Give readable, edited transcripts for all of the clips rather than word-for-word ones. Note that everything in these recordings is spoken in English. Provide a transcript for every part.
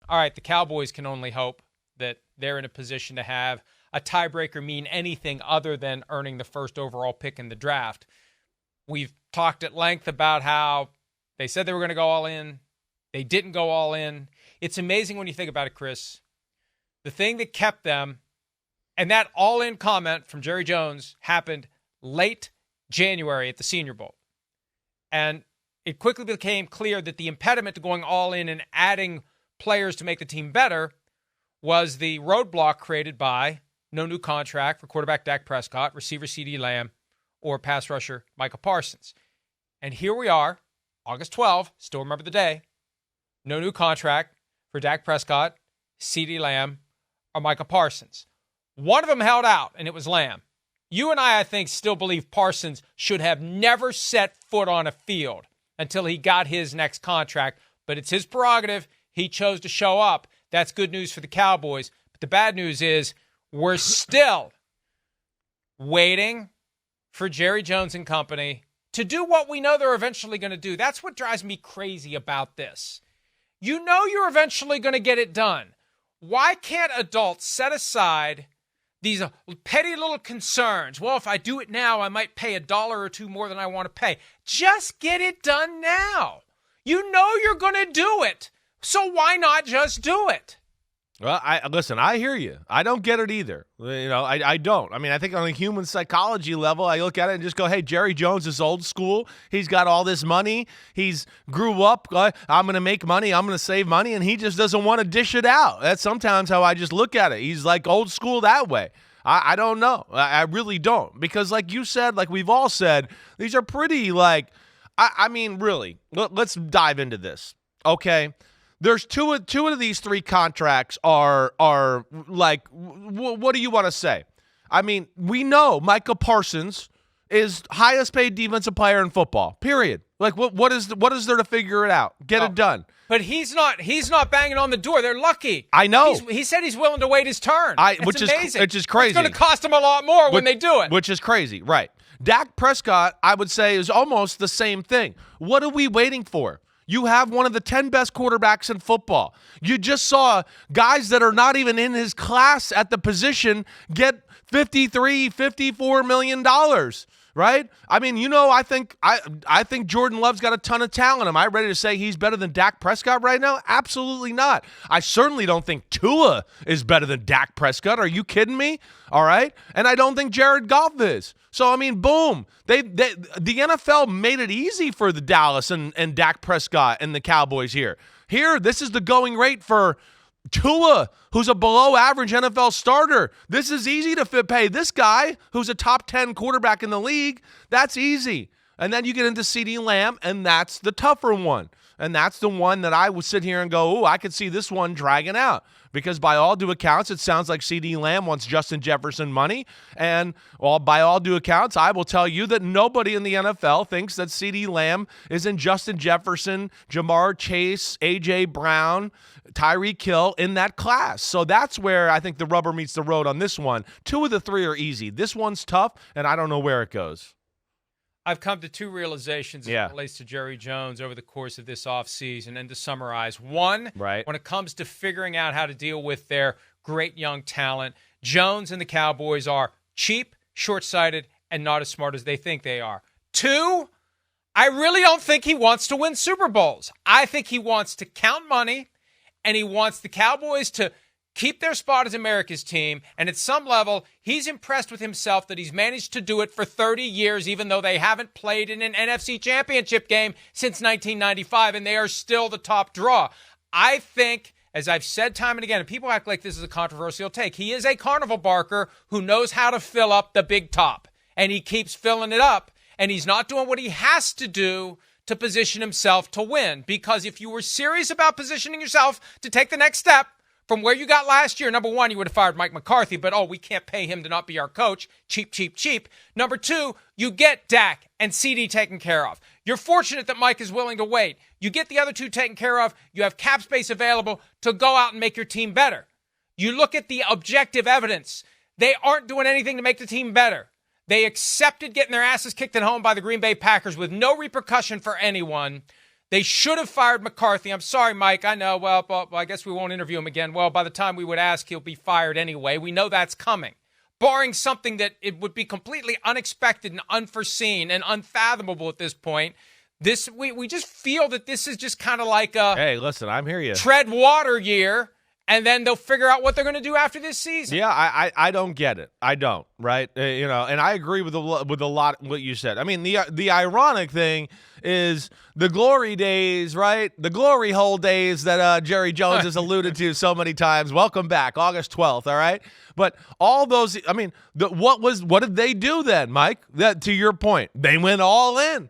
All right, the Cowboys can only hope that they're in a position to have a tiebreaker mean anything other than earning the first overall pick in the draft. We've talked at length about how they said they were going to go all in. They didn't go all in. It's amazing when you think about it, Chris. The thing that kept them, and that all-in comment from Jerry Jones happened late January at the Senior Bowl. And it quickly became clear that the impediment to going all in and adding players to make the team better was the roadblock created by no new contract for quarterback Dak Prescott, receiver CeeDee Lamb, or pass rusher Micah Parsons. And here we are, August 12, still remember the day, no new contract for Dak Prescott, CeeDee Lamb, or Micah Parsons. One of them held out, and it was Lamb. You and I think, still believe Parsons should have never set foot on a field until he got his next contract, but it's his prerogative. He chose to show up. That's good news for the Cowboys. But the bad news is we're still waiting for Jerry Jones and company to do what we know they're eventually going to do. That's what drives me crazy about this. You know you're eventually going to get it done. Why can't adults set aside these petty little concerns? Well, if I do it now, I might pay $1 or $2 more than I want to pay. Just get it done now. You know you're going to do it. So why not just do it? Well, I hear you. I don't get it either. I don't. I mean, I think on a human psychology level, I look at it and just go, hey, Jerry Jones is old school. He's got all this money. He's grew up. I'm going to make money. I'm going to save money. And he just doesn't want to dish it out. That's sometimes how I just look at it. He's like old school that way. I don't know. I really don't. Because like you said, like we've all said, these are pretty I mean, really, let's dive into this. Okay. There's two of these three contracts are like, what do you want to say? I mean, we know Micah Parsons is highest paid defensive player in football, period. Like, what is there to figure it out? Get it done. But he's not banging on the door. They're lucky. I know. He said he's willing to wait his turn. Which is crazy. It's going to cost him a lot more when they do it. Which is crazy, right. Dak Prescott, I would say, is almost the same thing. What are we waiting for? You have one of the 10 best quarterbacks in football. You just saw guys that are not even in his class at the position get $53, $54 million, right? I mean, I think Jordan Love's got a ton of talent. Am I ready to say he's better than Dak Prescott right now? Absolutely not. I certainly don't think Tua is better than Dak Prescott. Are you kidding me? All right? And I don't think Jared Goff is. So, I mean, boom. The NFL made it easy for the Dallas and Dak Prescott and the Cowboys here. Here, this is the going rate for Tua, who's a below-average NFL starter. This is easy to pay. This guy, who's a top 10 quarterback in the league, that's easy. And then you get into CeeDee Lamb, and that's the tougher one. And that's the one that I would sit here and go, I could see this one dragging out. Because by all due accounts, it sounds like CeeDee Lamb wants Justin Jefferson money. And by all due accounts, I will tell you that nobody in the NFL thinks that CeeDee Lamb is in Justin Jefferson, Jamar Chase, A.J. Brown, Tyreek Hill in that class. So that's where I think the rubber meets the road on this one. Two of the three are easy. This one's tough, and I don't know where it goes. I've come to two realizations as it relates to Jerry Jones over the course of this offseason. And to summarize, one, when it comes to figuring out how to deal with their great young talent, Jones and the Cowboys are cheap, short-sighted, and not as smart as they think they are. Two, I really don't think he wants to win Super Bowls. I think he wants to count money, and he wants the Cowboys to keep their spot as America's team, and at some level, he's impressed with himself that he's managed to do it for 30 years, even though they haven't played in an NFC championship game since 1995, and they are still the top draw. I think, as I've said time and again, and people act like this is a controversial take, he is a carnival barker who knows how to fill up the big top, and he keeps filling it up, and he's not doing what he has to do to position himself to win, because if you were serious about positioning yourself to take the next step, from where you got last year, number one, you would have fired Mike McCarthy, but we can't pay him to not be our coach. Cheap, cheap, cheap. Number two, you get Dak and CeeDee taken care of. You're fortunate that Mike is willing to wait. You get the other two taken care of. You have cap space available to go out and make your team better. You look at the objective evidence. They aren't doing anything to make the team better. They accepted getting their asses kicked at home by the Green Bay Packers with no repercussion for anyone. They should have fired McCarthy. I'm sorry, Mike. I know. Well, I guess we won't interview him again. Well, by the time we would ask, he'll be fired anyway. We know that's coming. Barring something that it would be completely unexpected and unforeseen and unfathomable at this point, we just feel that this is just kind of like a hey, listen, I'm here. You tread water year, and then they'll figure out what they're going to do after this season. Yeah, I don't get it. I don't, right? And I agree with a lot of what you said. I mean, the ironic thing is the glory days, right? The glory hole days that Jerry Jones has alluded to so many times. Welcome back, August 12th, all right? But all those, I mean, what did they do then, Mike? That, to your point, they went all in,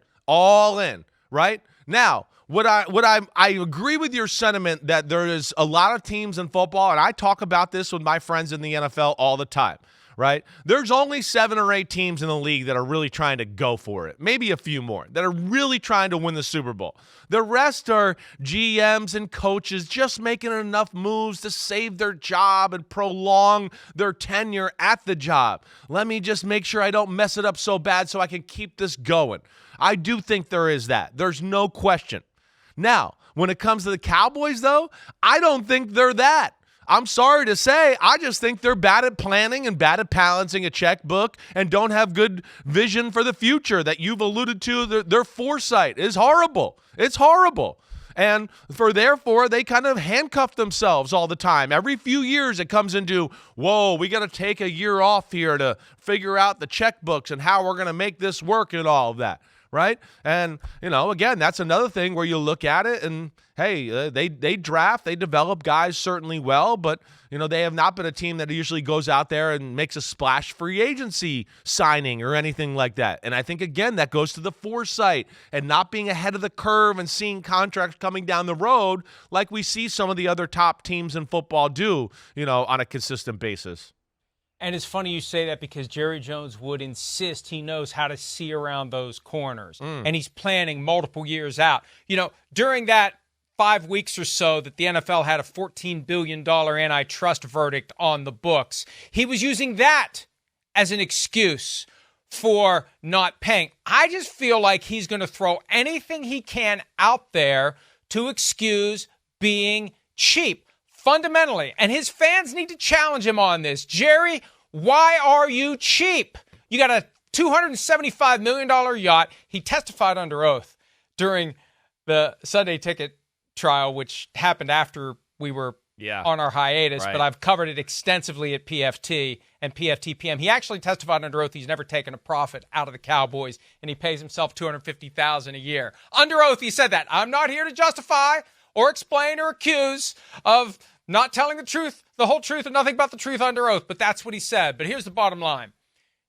right? Now, I agree with your sentiment that there is a lot of teams in football, and I talk about this with my friends in the NFL all the time, right? There's only 7 or 8 teams in the league that are really trying to go for it. Maybe a few more that are really trying to win the Super Bowl. The rest are GMs and coaches just making enough moves to save their job and prolong their tenure at the job. Let me just make sure I don't mess it up so bad so I can keep this going. I do think there is that. There's no question. Now, when it comes to the Cowboys, though, I don't think they're that. I'm sorry to say, I just think they're bad at planning and bad at balancing a checkbook and don't have good vision for the future that you've alluded to. Their foresight is horrible. It's horrible. And therefore, they kind of handcuff themselves all the time. Every few years, it comes into, whoa, we got to take a year off here to figure out the checkbooks and how we're going to make this work and all of that. Right? And, again, that's another thing where you look at it and, hey, they draft, they develop guys certainly well, but, they have not been a team that usually goes out there and makes a splash free agency signing or anything like that. And I think, again, that goes to the foresight and not being ahead of the curve and seeing contracts coming down the road like we see some of the other top teams in football do, on a consistent basis. And it's funny you say that because Jerry Jones would insist he knows how to see around those corners. And he's planning multiple years out. During that 5 weeks or so that the NFL had a $14 billion antitrust verdict on the books, he was using that as an excuse for not paying. I just feel like he's going to throw anything he can out there to excuse being cheap. Fundamentally, and his fans need to challenge him on this. Jerry, why are you cheap? You got a $275 million yacht. He testified under oath during the Sunday ticket trial, which happened after we were on our hiatus, but I've covered it extensively at PFT and PFTPM. He actually testified under oath he's never taken a profit out of the Cowboys, and he pays himself $250,000 a year. Under oath, he said that. I'm not here to justify or explain or accuse of not telling the truth, the whole truth, and nothing but the truth under oath. But that's what he said. But here's the bottom line.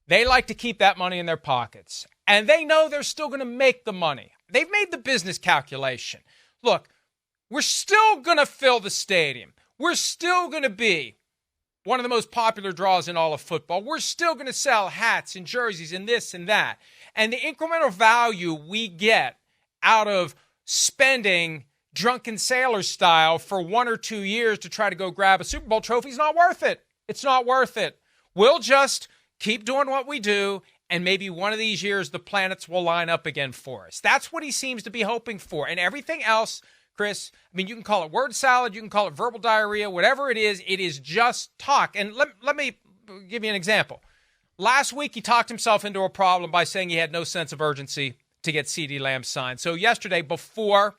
They like to keep that money in their pockets. And they know they're still going to make the money. They've made the business calculation. Look, we're still going to fill the stadium. We're still going to be one of the most popular draws in all of football. We're still going to sell hats and jerseys and this and that. And the incremental value we get out of spending drunken sailor style for 1 or 2 years to try to go grab a Super Bowl trophy is not worth it. It's not worth it. We'll just keep doing what we do, and maybe one of these years the planets will line up again for us. That's what he seems to be hoping for. And everything else, Chris, I mean, you can call it word salad, you can call it verbal diarrhea, whatever it is just talk. And let me give you an example. Last week, he talked himself into a problem by saying he had no sense of urgency to get CeeDee Lamb signed. So yesterday, before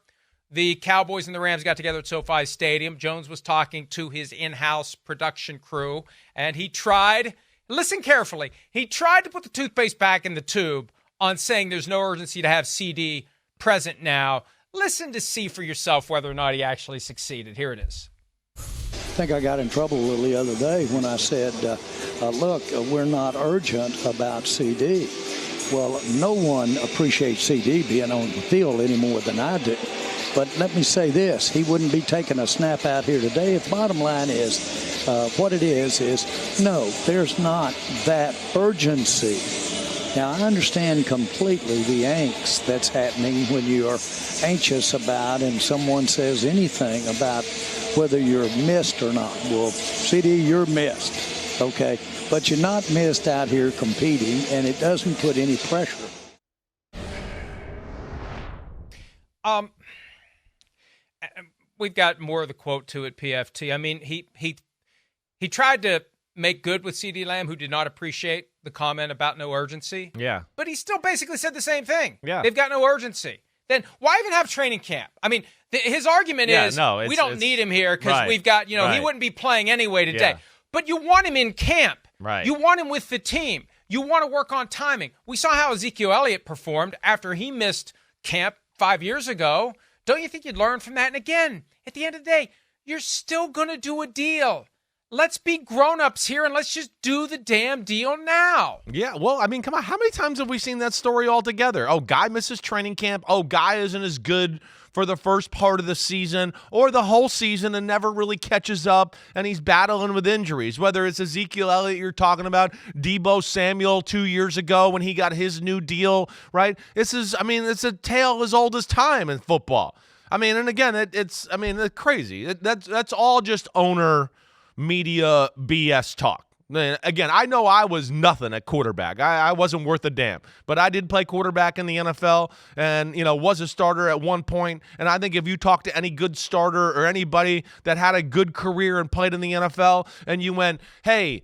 the Cowboys and the Rams got together at SoFi Stadium, Jones was talking to his in-house production crew, and he tried, listen carefully, he tried to put the toothpaste back in the tube on saying there's no urgency to have CD present now. Listen to see for yourself whether or not he actually succeeded. Here it is. I think I got in trouble a little the other day when I said, look, we're not urgent about CD. Well, no one appreciates CD being on the field any more than I do. But let me say this, he wouldn't be taking a snap out here today. The bottom line is, what it is no, there's not that urgency. Now, I understand completely the angst that's happening when you're anxious about and someone says anything about whether you're missed or not. Well, CD, you're missed, okay? But you're not missed out here competing, and it doesn't put any pressure. we've got more of the quote to it, PFT. I mean, he tried to make good with CeeDee Lamb, who did not appreciate the comment about no urgency. Yeah. But he still basically said the same thing. Yeah. They've got no urgency. Then why even have training camp? I mean, his argument is we don't need him here because we've got, he wouldn't be playing anyway today. Yeah. But you want him in camp. Right. You want him with the team. You want to work on timing. We saw how Ezekiel Elliott performed after he missed camp 5 years ago. Don't you think you'd learn from that? And again, at the end of the day, you're still going to do a deal. Let's be grown-ups here and let's just do the damn deal now. Yeah, well, I mean, come on. How many times have we seen that story altogether? Oh, guy misses training camp. Oh, guy isn't as good for the first part of the season or the whole season and never really catches up, and he's battling with injuries. Whether it's Ezekiel Elliott you're talking about, Deebo Samuel 2 years ago when he got his new deal, right? It's a tale as old as time in football. I mean, and again, it's crazy. That's all just owner media BS talk. Again, I know I was nothing at quarterback. I wasn't worth a damn. But I did play quarterback in the NFL and, was a starter at one point. And I think if you talk to any good starter or anybody that had a good career and played in the NFL and you went, hey,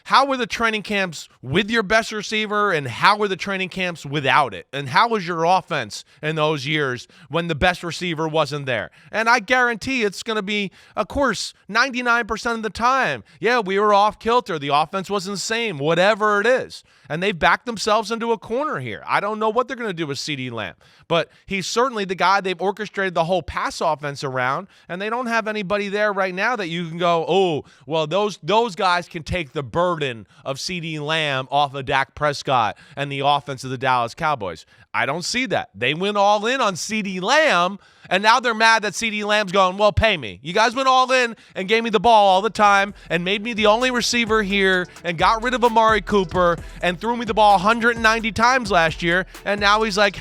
how were the training camps with your best receiver and how were the training camps without it? And how was your offense in those years when the best receiver wasn't there? And I guarantee it's going to be, of course, 99% of the time, yeah, we were off kilter. The offense wasn't the same, whatever it is. And they've backed themselves into a corner here. I don't know what they're going to do with CeeDee Lamb, but he's certainly the guy they've orchestrated the whole pass offense around, and they don't have anybody there right now that you can go, oh, well, those guys can take the burden of CeeDee Lamb off of Dak Prescott and the offense of the Dallas Cowboys. I don't see that. They went all in on CeeDee Lamb, and now they're mad that CeeDee Lamb's going, well, pay me. You guys went all in and gave me the ball all the time and made me the only receiver here and got rid of Amari Cooper and threw me the ball 190 times last year, and now he's like,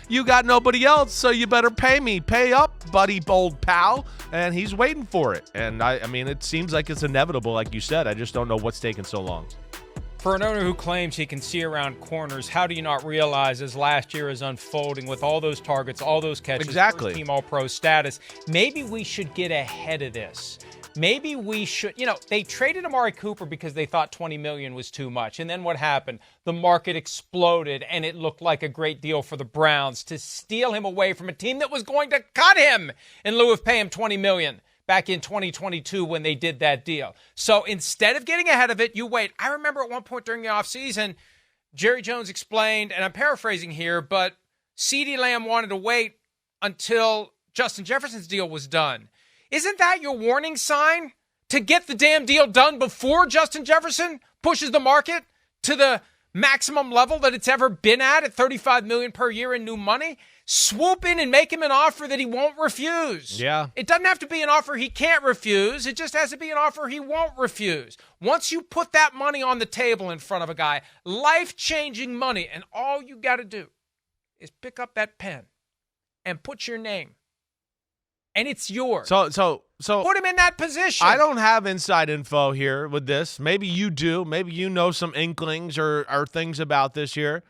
you got nobody else, so you better pay me. Pay up, buddy, old pal. And he's waiting for it. And, I mean, it seems like it's inevitable, like you said. I just don't know what's taking so long. For an owner who claims he can see around corners, how do you not realize as last year is unfolding with all those targets, all those catches, exactly, first-team All-Pro status, maybe we should get ahead of this. Maybe we should, they traded Amari Cooper because they thought $20 million was too much. And then what happened? The market exploded, and it looked like a great deal for the Browns to steal him away from a team that was going to cut him in lieu of pay him $20 million. Back in 2022 when they did that deal. So instead of getting ahead of it, you wait. I remember at one point during the offseason, Jerry Jones explained, and I'm paraphrasing here, but CeeDee Lamb wanted to wait until Justin Jefferson's deal was done. Isn't that your warning sign to get the damn deal done before Justin Jefferson pushes the market to the maximum level that it's ever been at $35 million per year in new money? Swoop in and make him an offer that he won't refuse. Yeah. It doesn't have to be an offer he can't refuse. It just has to be an offer he won't refuse. Once you put that money on the table in front of a guy, life-changing money, and all you got to do is pick up that pen and put your name. And it's yours. So put him in that position. I don't have inside info here with this. Maybe you do. Maybe you know some inklings or things about this here.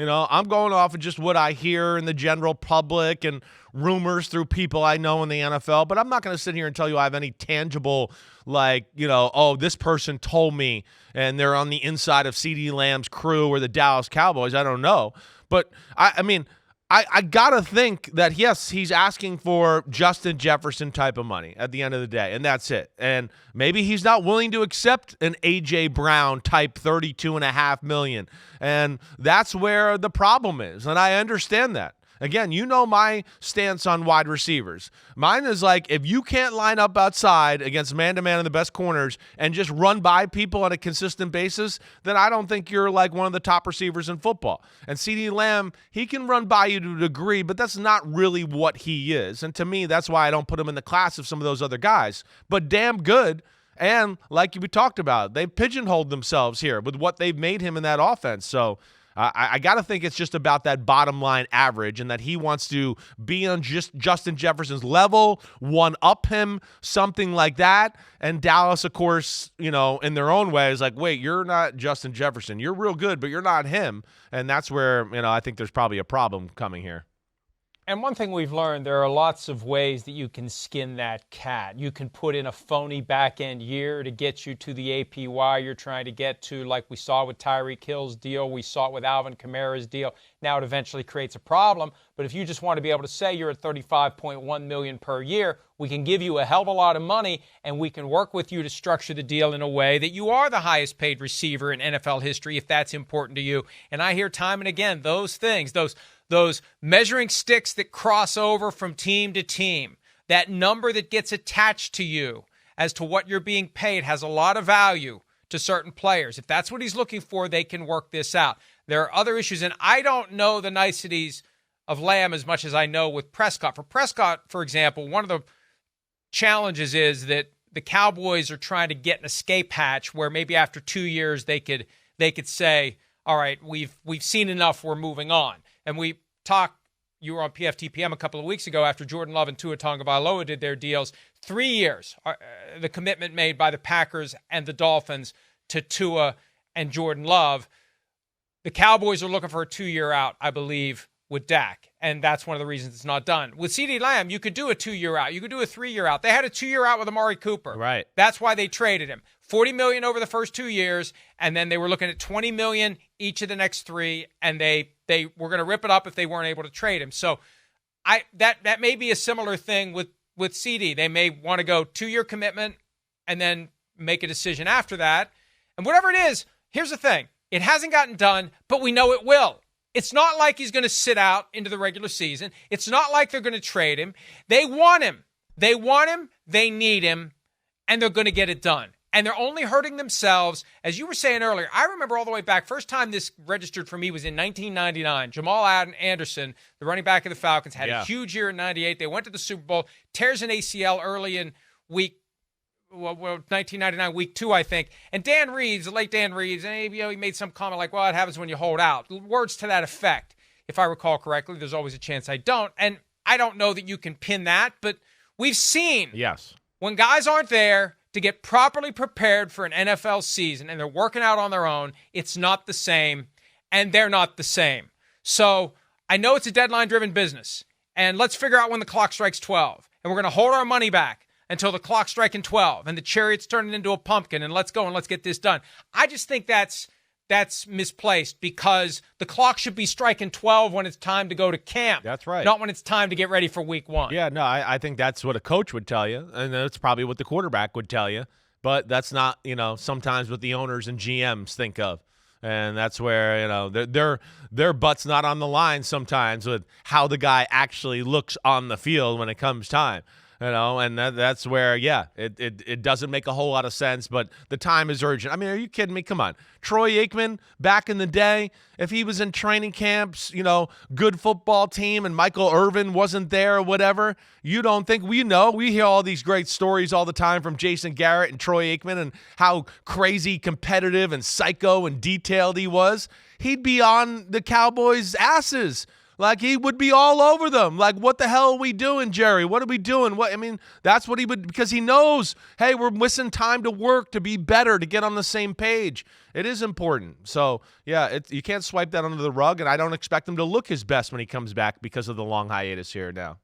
I'm going off of just what I hear in the general public and rumors through people I know in the NFL, but I'm not going to sit here and tell you I have any tangible, this person told me and they're on the inside of CeeDee Lamb's crew or the Dallas Cowboys. I don't know. But, I got to think that, yes, he's asking for Justin Jefferson type of money at the end of the day, and that's it. And maybe he's not willing to accept an A.J. Brown type $32.5 million, and that's where the problem is, and I understand that. Again, my stance on wide receivers. Mine is like, if you can't line up outside against man-to-man and the best corners and just run by people on a consistent basis, then I don't think you're like one of the top receivers in football. And CeeDee Lamb, he can run by you to a degree, but that's not really what he is. And to me, that's why I don't put him in the class of some of those other guys. But damn good. And like we talked about, they've pigeonholed themselves here with what they've made him in that offense. So I got to think it's just about that bottom line average and that he wants to be on just Justin Jefferson's level, one-up him, something like that. And Dallas, of course, in their own way is like, wait, you're not Justin Jefferson. You're real good, but you're not him. And that's where, I think there's probably a problem coming here. And one thing we've learned, there are lots of ways that you can skin that cat. You can put in a phony back-end year to get you to the APY you're trying to get to, like we saw with Tyreek Hill's deal. We saw it with Alvin Kamara's deal. Now it eventually creates a problem. But if you just want to be able to say you're at $35.1 million per year, we can give you a hell of a lot of money, and we can work with you to structure the deal in a way that you are the highest paid receiver in NFL history if that's important to you. And I hear time and again those things, those measuring sticks that cross over from team to team, that number that gets attached to you as to what you're being paid has a lot of value to certain players. If that's what he's looking for, they can work this out. There are other issues, and I don't know the niceties of Lamb as much as I know with Prescott. For Prescott, for example, one of the challenges is that the Cowboys are trying to get an escape hatch where maybe after 2 years they could say, all right, we've seen enough, we're moving on. And we talked, you were on PFTPM a couple of weeks ago after Jordan Love and Tua Tagovailoa did their deals. 3 years, the commitment made by the Packers and the Dolphins to Tua and Jordan Love. The Cowboys are looking for a 2-year out, I believe, with Dak, and that's one of the reasons it's not done. With CeeDee Lamb, you could do a 2-year out. You could do a 3-year out. They had a 2-year out with Amari Cooper. Right. That's why they traded him. $40 million over the first 2 years, and then they were looking at $20 million each of the next 3, and they were going to rip it up if they weren't able to trade him. So that may be a similar thing with CeeDee. They may want to go 2-year commitment and then make a decision after that. And whatever it is, here's the thing. It hasn't gotten done, but we know it will. It's not like he's going to sit out into the regular season. It's not like they're going to trade him. They want him. They want him. They need him. And they're going to get it done. And they're only hurting themselves. As you were saying earlier, I remember all the way back, first time this registered for me was in 1999. Jamal Anderson, the running back of the Falcons, had a huge year in 98. They went to the Super Bowl, tears an ACL early in 1999, week 2, I think. And Dan Reeves, the late Dan Reeves, and he made some comment like, well, it happens when you hold out. Words to that effect, if I recall correctly. There's always a chance I don't. And I don't know that you can pin that, but we've seen when guys aren't there to get properly prepared for an NFL season and they're working out on their own, it's not the same, and they're not the same. So I know it's a deadline-driven business, and let's figure out when the clock strikes 12, and we're going to hold our money back until the clock's striking 12, and the chariot's turning into a pumpkin, and let's go and let's get this done. I just think that's misplaced because the clock should be striking 12 when it's time to go to camp. That's right. Not when it's time to get ready for week 1. Yeah, no, I think that's what a coach would tell you, and that's probably what the quarterback would tell you. But that's not, sometimes what the owners and GMs think of. And that's where, their butt's not on the line sometimes with how the guy actually looks on the field when it comes time. And that's where, it doesn't make a whole lot of sense, but the time is urgent. I mean, are you kidding me? Come on. Troy Aikman, back in the day, if he was in training camps, good football team, and Michael Irvin wasn't there or whatever, you don't think we hear all these great stories all the time from Jason Garrett and Troy Aikman and how crazy competitive and psycho and detailed he was. He'd be on the Cowboys' asses. Like, he would be all over them. Like, what the hell are we doing, Jerry? What are we doing? That's what he would, because he knows, hey, we're missing time to work, to be better, to get on the same page. It is important. So, you can't swipe that under the rug, and I don't expect him to look his best when he comes back because of the long hiatus here now.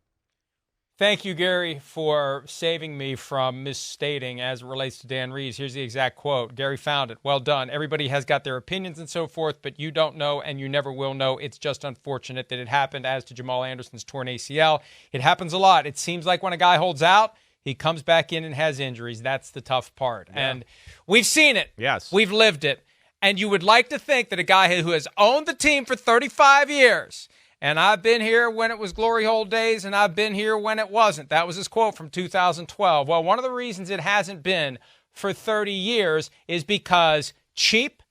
Thank you, Gary, for saving me from misstating as it relates to Dan Reeves. Here's the exact quote. Gary found it. Well done. Everybody has got their opinions and so forth, but you don't know and you never will know. It's just unfortunate that it happened as to Jamal Anderson's torn ACL. It happens a lot. It seems like when a guy holds out, he comes back in and has injuries. That's the tough part. Yeah. And we've seen it. Yes. We've lived it. And you would like to think that a guy who has owned the team for 35 years, and I've been here when it was glory hole days, and I've been here when it wasn't. That was his quote from 2012. Well, one of the reasons it hasn't been for 30 years is because cheap,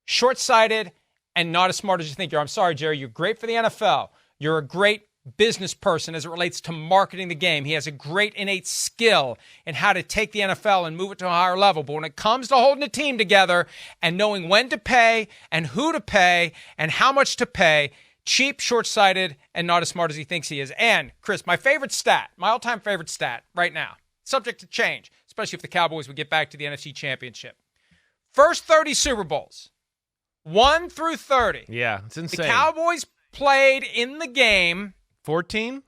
short-sighted, and not as smart as you think you are. I'm sorry, Jerry. You're great for the NFL. You're a great business person as it relates to marketing the game. He has a great innate skill in how to take the NFL and move it to a higher level. But when it comes to holding a team together and knowing when to pay and who to pay and how much to pay, cheap, short-sighted, and not as smart as he thinks he is. And, Chris, my all-time favorite stat right now, subject to change, especially if the Cowboys would get back to the NFC Championship. First 30 Super Bowls, 1 through 30. Yeah, it's insane. The Cowboys played in the game 14?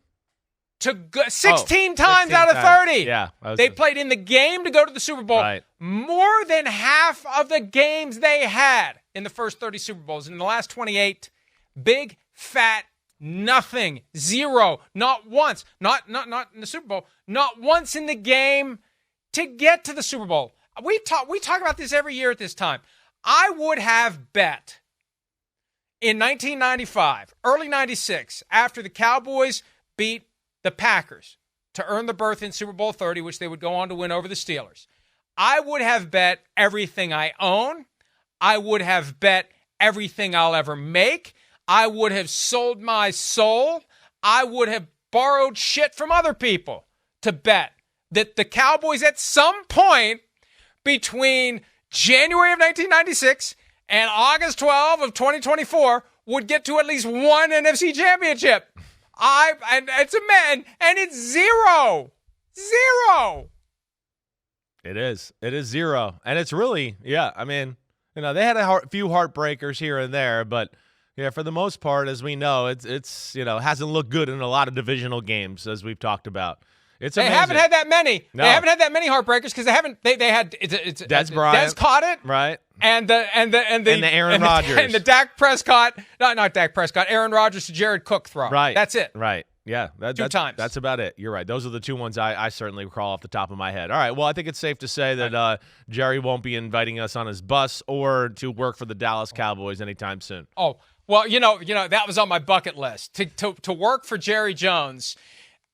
To go 16 times 16 out of 30. Yeah. They played in the game to go to the Super Bowl. Right. More than half of the games they had in the first 30 Super Bowls. In the last 28, big, fat, nothing, zero, not once, not in the Super Bowl, not once in the game to get to the Super Bowl. We talk about this every year at this time. I would have bet in 1995, early 96, after the Cowboys beat the Packers to earn the berth in Super Bowl 30, which they would go on to win over the Steelers. I would have bet everything I own. I would have bet everything I'll ever make. I would have sold my soul. I would have borrowed shit from other people to bet that the Cowboys at some point between January of 1996 and August 12 of 2024 would get to at least one NFC championship. And it's a man, and it's zero. It is zero. And it's really, I mean, they had a few heartbreakers here and there, but yeah, for the most part, as we know, it's hasn't looked good in a lot of divisional games, as we've talked about. It's amazing. They haven't had that many. No. They haven't had that many heartbreakers because they haven't. They had it's Des Bryant. Des caught it, right? And the Aaron Rodgers and the Dak Prescott, not Dak Prescott, Aaron Rodgers to Jared Cook throw. Right. That's it. Right. Yeah. Two times. That's about it. You're right. Those are the two ones I certainly recall off the top of my head. All right. Well, I think it's safe to say that Jerry won't be inviting us on his bus or to work for the Dallas Cowboys anytime soon. Oh. Well, that was on my bucket list to work for Jerry Jones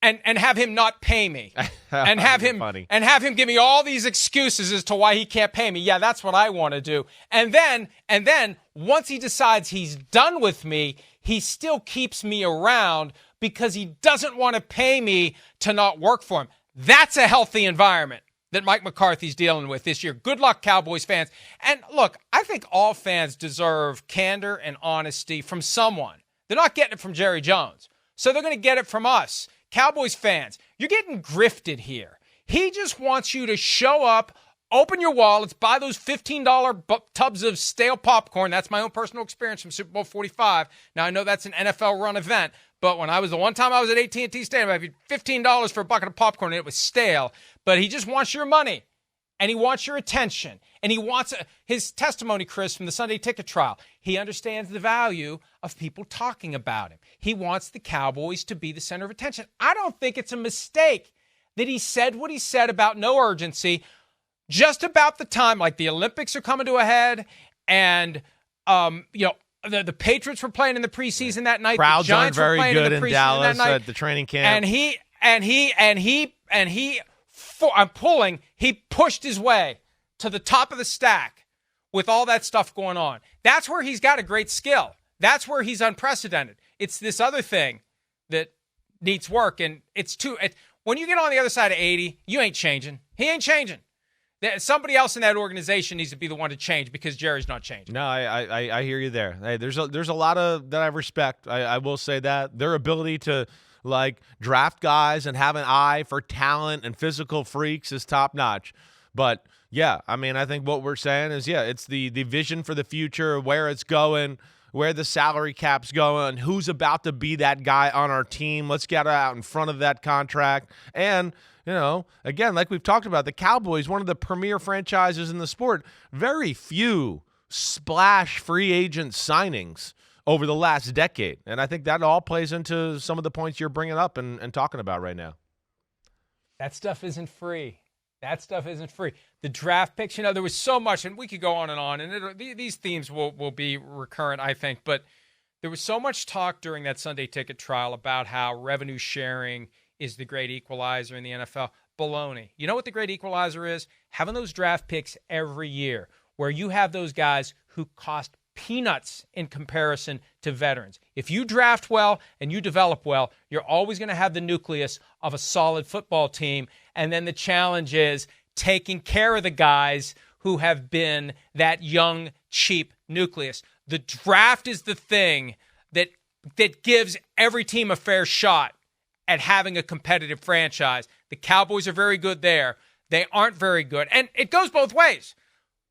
and have him not pay me and have him give me all these excuses as to why he can't pay me. Yeah, that's what I want to do. And then once he decides he's done with me, he still keeps me around because he doesn't want to pay me to not work for him. That's a healthy environment that Mike McCarthy's dealing with this year. Good luck, Cowboys fans. And look, I think all fans deserve candor and honesty from someone. They're not getting it from Jerry Jones, so they're going to get it from us. Cowboys fans, you're getting grifted here. He just wants you to show up, open your wallets, buy those $15 tubs of stale popcorn. That's my own personal experience from Super Bowl 45. Now, I know that's an NFL-run event, but the one time I was at AT&T Stadium, I paid $15 for a bucket of popcorn, and it was stale. But he just wants your money, and he wants your attention, and he wants his testimony, Chris, from the Sunday Ticket trial. He understands the value of people talking about him. He wants the Cowboys to be the center of attention. I don't think it's a mistake that he said what he said about no urgency just about the time, like the Olympics are coming to a head, and the Patriots were playing in the preseason that night. Crowds the Giants aren't very good in Dallas at the training camp. He pushed his way to the top of the stack with all that stuff going on. That's where he's got a great skill. That's where he's unprecedented. It's this other thing that needs work, and when you get on the other side of 80, you ain't changing. He ain't changing. Somebody else in that organization needs to be the one to change because Jerry's not changing. No, I hear you there. Hey, there's a lot of that I respect. I will say that their ability to draft guys and have an eye for talent and physical freaks is top notch. But yeah, I mean, I think what we're saying is it's the vision for the future, where it's going, where the salary cap's going, who's about to be that guy on our team. Let's get out in front of that contract. And again, like we've talked about, the Cowboys, one of the premier franchises in the sport, very few splash free agent signings over the last decade. And I think that all plays into some of the points you're bringing up and talking about right now. That stuff isn't free. The draft picks, there was so much, and we could go on, and these themes will be recurrent, I think. But there was so much talk during that Sunday Ticket trial about how revenue sharing is the great equalizer in the NFL. Baloney. You know what the great equalizer is? Having those draft picks every year where you have those guys who cost peanuts in comparison to veterans. If you draft well and you develop well, you're always going to have the nucleus of a solid football team. And then the challenge is taking care of the guys who have been that young, cheap nucleus. The draft is the thing that gives every team a fair shot at having a competitive franchise. The Cowboys are very good there. They aren't very good. And it goes both ways.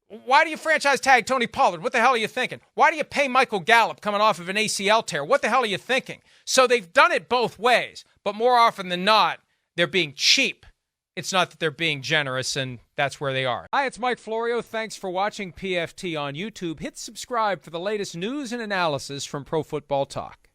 Why do you franchise tag Tony Pollard? What the hell are you thinking? Why do you pay Michael Gallup coming off of an ACL tear? What the hell are you thinking? So they've done it both ways, but more often than not, they're being cheap. It's not that they're being generous, and that's where they are. Hi, it's Mike Florio. Thanks for watching PFT on YouTube. Hit subscribe for the latest news and analysis from Pro Football Talk.